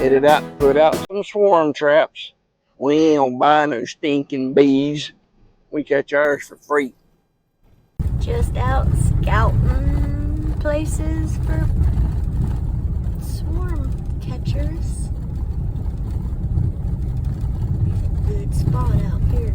headed out to put out some swarm traps. We ain't gonna buy no stinking bees. We catch ours for free. Just out scouting places for swarm catchers. Good spot out here.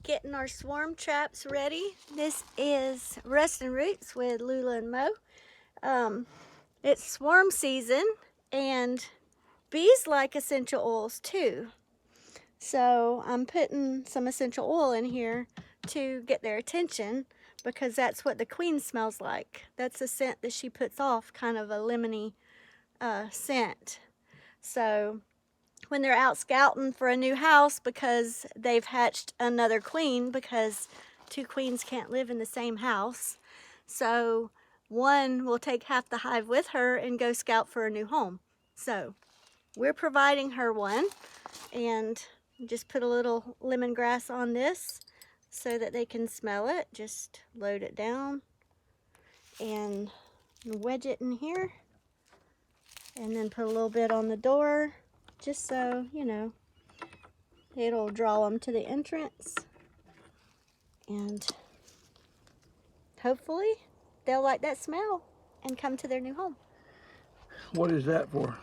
Getting our swarm traps ready. This is Rustin Roots with Lula and Mo. It's swarm season and bees like essential oils too. So I'm putting some essential oil in here to get their attention because that's what the queen smells like. That's the scent that she puts off, kind of a lemony scent. So when they're out scouting for a new house because they've hatched another queen, because two queens can't live in the same house, so one will take half the hive with her and go scout for a new home. So we're providing her one, and just put a little lemongrass on this so that they can smell it. Just load it down and wedge it in here, and then put a little bit on the door just so, you know, it'll draw them to the entrance, and hopefully they'll like that smell and come to their new home. What is that for?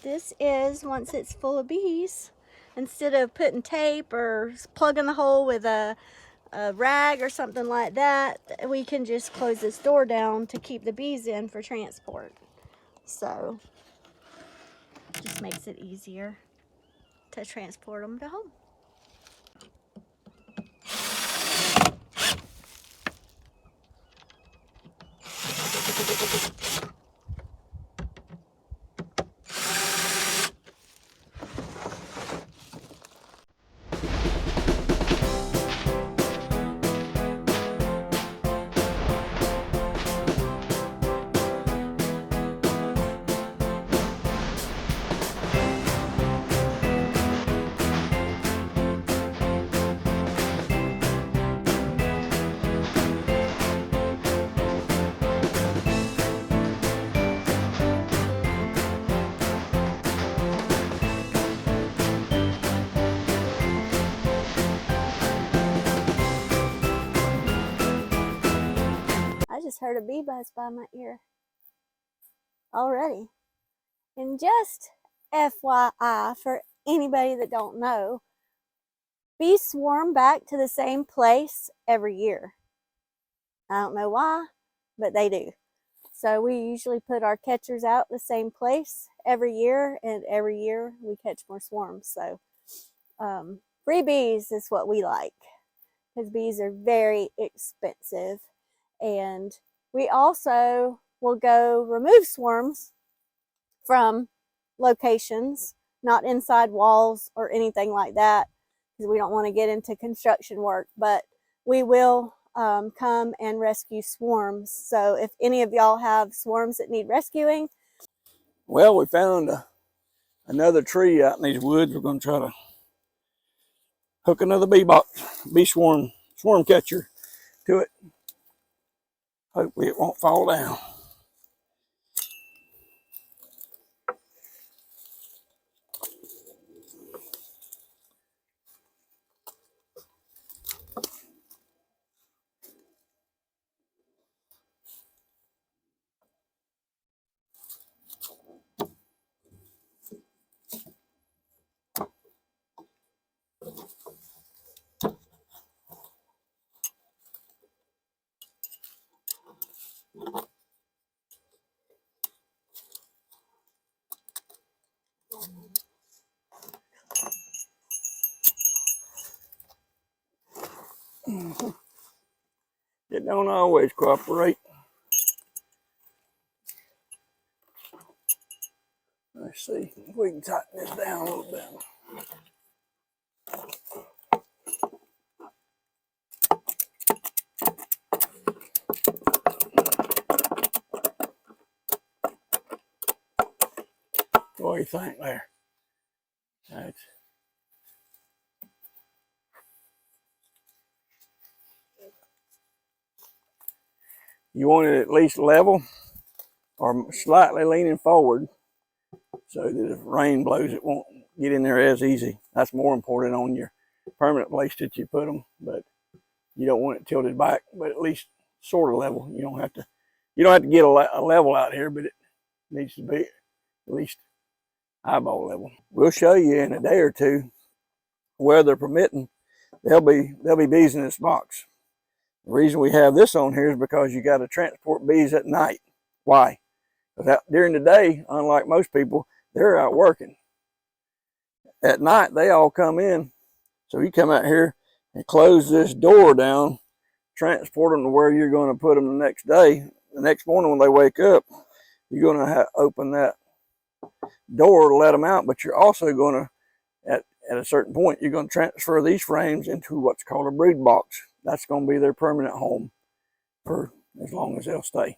This is, once it's full of bees, instead of putting tape or plugging the hole with a rag or something like that, we can just close this door down to keep the bees in for transport. So it just makes it easier to transport them to home. I just heard a bee buzz by my ear already. And just FYI, for anybody that don't know, bees swarm back to the same place every year. I don't know why, but they do. So we usually put our catchers out the same place every year, and every year we catch more swarms. So free bees is what we like, because bees are very expensive. And we also will go remove swarms from locations, not inside walls or anything like that, because we don't want to get into construction work, but we will come and rescue swarms. So if any of y'all have swarms that need rescuing. Well, we found another tree out in these woods. We're going to try to hook another bee swarm catcher to it. Hopefully it won't fall down. It don't always cooperate. Let's see if we can tighten this down a little bit. What do you think there? That's, you want it at least level. are slightly leaning forward so that if rain blows, it won't get in there as easy. That's more important on your permanent place that you put them, but you don't want it tilted back, but at least sort of level. You don't have to get a level out here, but it needs to be at least eyeball level. We'll show you in a day or two, weather permitting, there'll be bees in this box. The reason we have this on here is because you got to transport bees at night. Why? Because during the day, unlike most people, they're out working. At night, they all come in. So you come out here and close this door down, transport them to where you're going to put them the next day. The next morning when they wake up, you're going to open that door to let them out, but you're also going to, at a certain point, you're going to transfer these frames into what's called a brood box. That's going to be their permanent home for as long as they'll stay.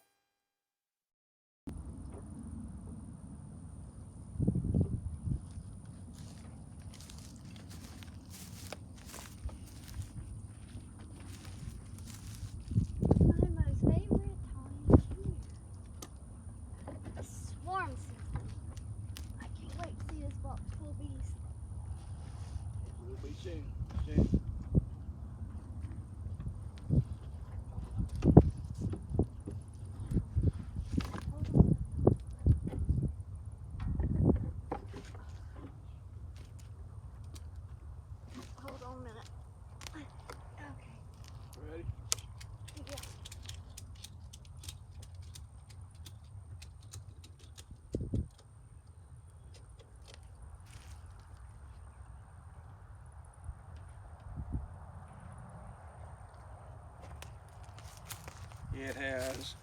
It has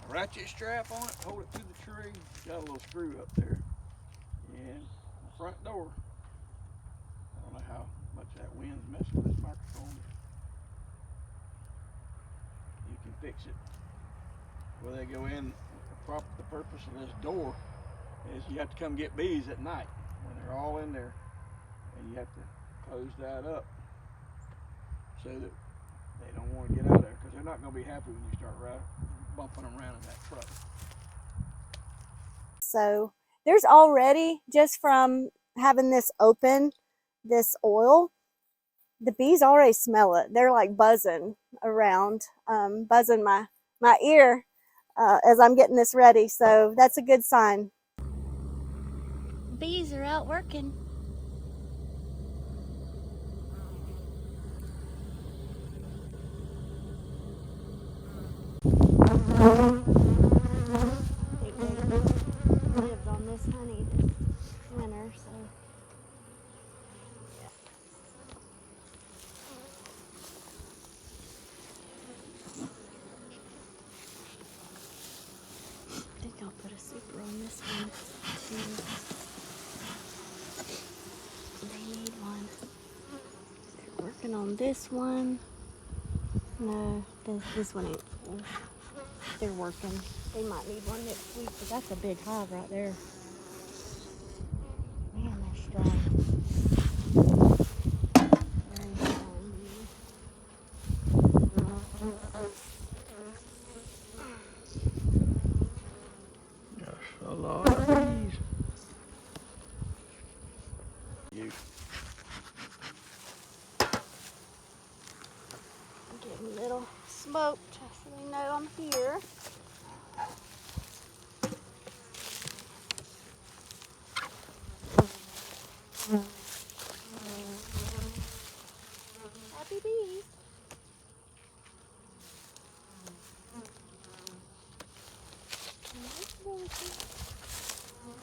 a ratchet strap on it, hold it to the tree. Got a little screw up there. And the front door. I don't know how much that wind's messing with this microphone. You can fix it. Where they go in, the purpose of this door is you have to come get bees at night when they're all in there. And you have to close that up so that they don't want to get out of there, because they're not going to be happy when you start bumping them around in that truck. So there's already, just from having this open, this oil, the bees already smell it. They're like buzzing around, buzzing my ear as I'm getting this ready. So that's a good sign. Bees are out working. Lived on this honey this winter, so yeah. I think I'll put a super on this one too. They need one. They're working on this one. No, this one ain't full. They're working. They might need one next week, but that's a big hive right there. Man, they're strong. Very strong. That's a lot of bees. Getting a little smoked, so they know I'm here. Happy bees.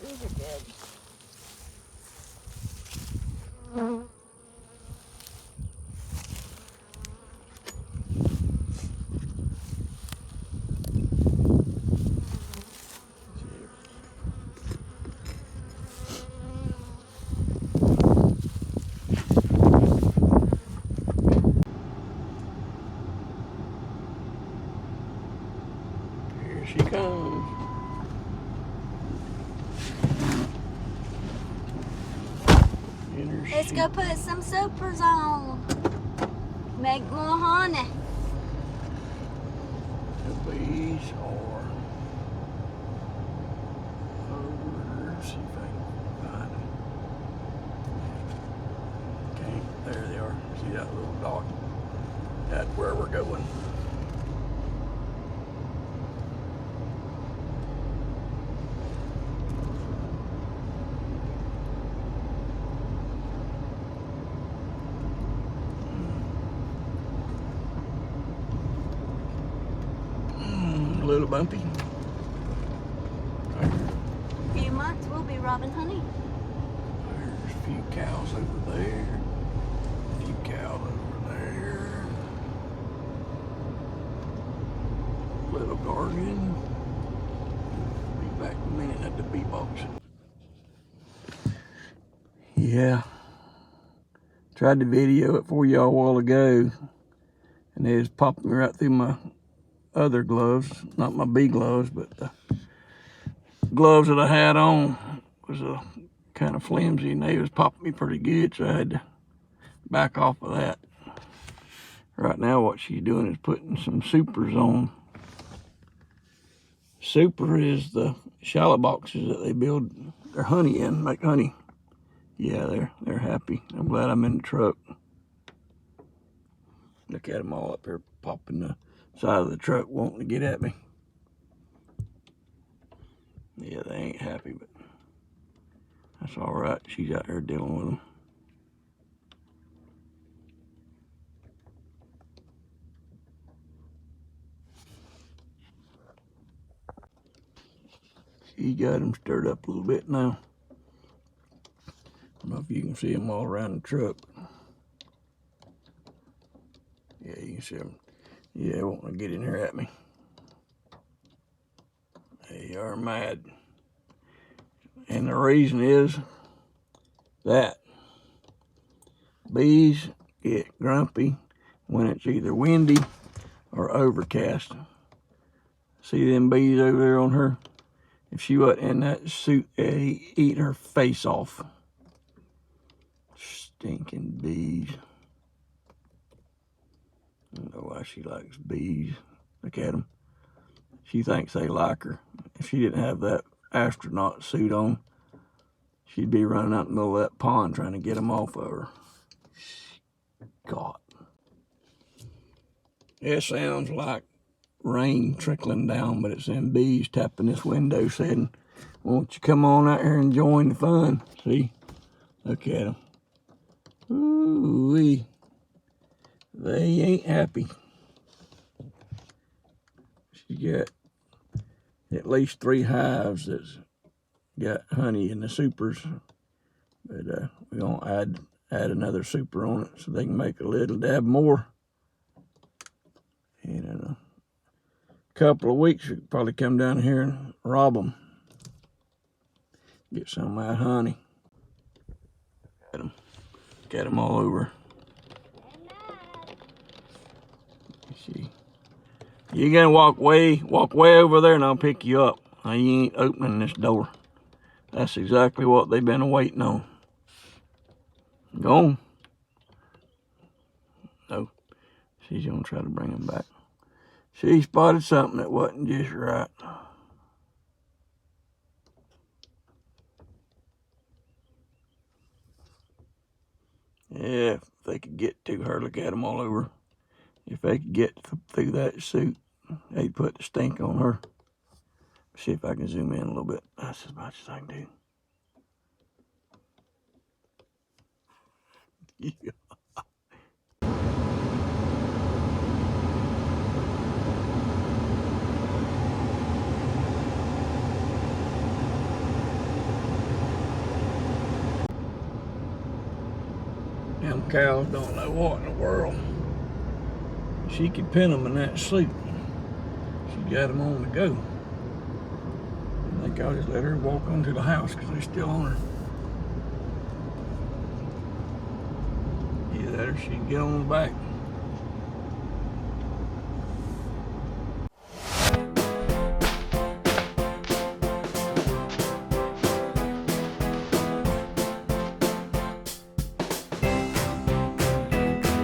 These are good. Here she comes. Let's go put some supers on. Make more honey. The bees are See that little dot? That's where we're going. A little bumpy. In a few months we'll be robbing honey. There's a few cows over there. A few cows over there. Little garden. Be back in a minute at the bee box. Yeah. Tried to video it for y'all a while ago, and it was popping me right through my other gloves, not my bee gloves, but the gloves that I had on was kind of flimsy, and they was popping me pretty good, so I had to back off of that. Right now what she's doing is putting some supers on. Super is the shallot boxes that they build their honey in, make honey. Yeah, they're happy. I'm glad I'm in the truck. Look at them all up here popping the side of the truck, wanting to get at me. Yeah, they ain't happy, but that's all right. She's out there dealing with them. She got them stirred up a little bit now. I don't know if you can see them all around the truck. Yeah, you can see them. Yeah, wanting to get in here at me. They are mad. And the reason is that bees get grumpy when it's either windy or overcast. See them bees over there on her? If she wasn't in that suit, they'd eat her face off. Stinking bees. I don't know why she likes bees. Look at them. She thinks they like her. If she didn't have that astronaut suit on, she'd be running out in the middle of that pond trying to get them off of her. God. It sounds like rain trickling down, but it's them bees tapping this window saying, won't you come on out here and join the fun? See? Look at them. Ooh-wee. They ain't happy. She got at least 3 hives that's got honey in the supers, but we're gonna add another super on it so they can make a little dab more. And in a couple of weeks, we could probably come down here and rob them, get some of that honey. Got them all over. See, you gonna walk way over there, and I'll pick you up. Now, you ain't opening this door. That's exactly what they've been waiting on. Go on. No, she's gonna try to bring him back. She spotted something that wasn't just right. Yeah, if they could get to her, look at them all over. If they could get through that suit, they'd put the stink on her. See if I can zoom in a little bit. That's as much as I can do. Yeah. Them cows don't know what in the world. She could pin them in that suit. She got them on the go. I think I'll just let her walk onto the house because they're still on her. Either that or she can get on the back.